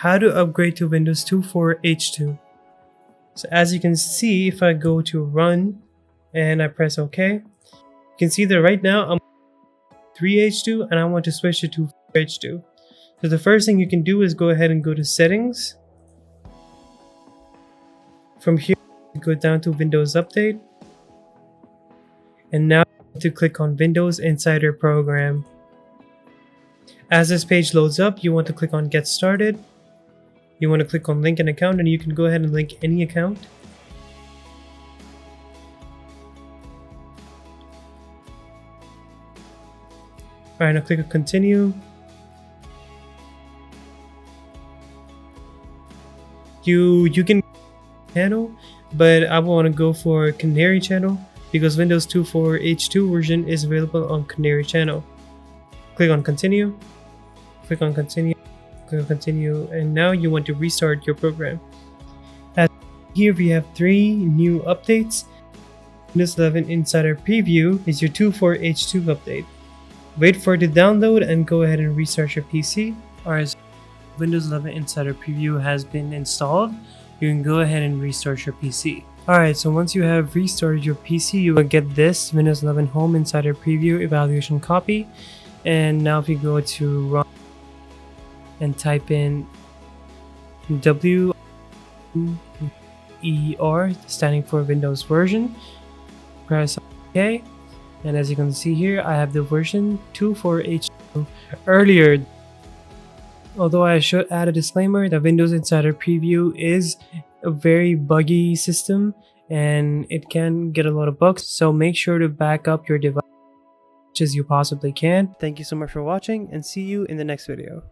how to upgrade to Windows 24H2. So as you can see, if I go to run and I press OK, you can see that right now I'm 3H2 and I want to switch it to 4H2. So the first thing you can do is go ahead and go to settings. From here, go down to Windows Update. And now to click on Windows Insider Program. As this page loads up, you want to click on Get Started. You want to click on Link an Account, and you can go ahead and link any account. Alright, now click on Continue. You can channel, but I want to go for Canary channel because Windows 24H2 version is available on Canary channel. Click on Continue. Click on Continue. Click on Continue, and now you want to restart your program. As here we have 3 new updates. Windows 11 Insider Preview is your 24H2 update. Wait for it to download and go ahead and restart your PC. Alright, so Windows 11 Insider Preview has been installed. You can go ahead and restart your PC. Alright, so once you have restarted your PC, you will get this Windows 11 Home Insider Preview Evaluation Copy. And now if you go to run and type in WER, standing for Windows version, press OK. And as you can see here, I have the version 24H2 earlier. Although I should add a disclaimer, the Windows Insider Preview is a very buggy system and it can get a lot of bugs, so make sure to back up your device as much as you possibly can. Thank you so much for watching and see you in the next video.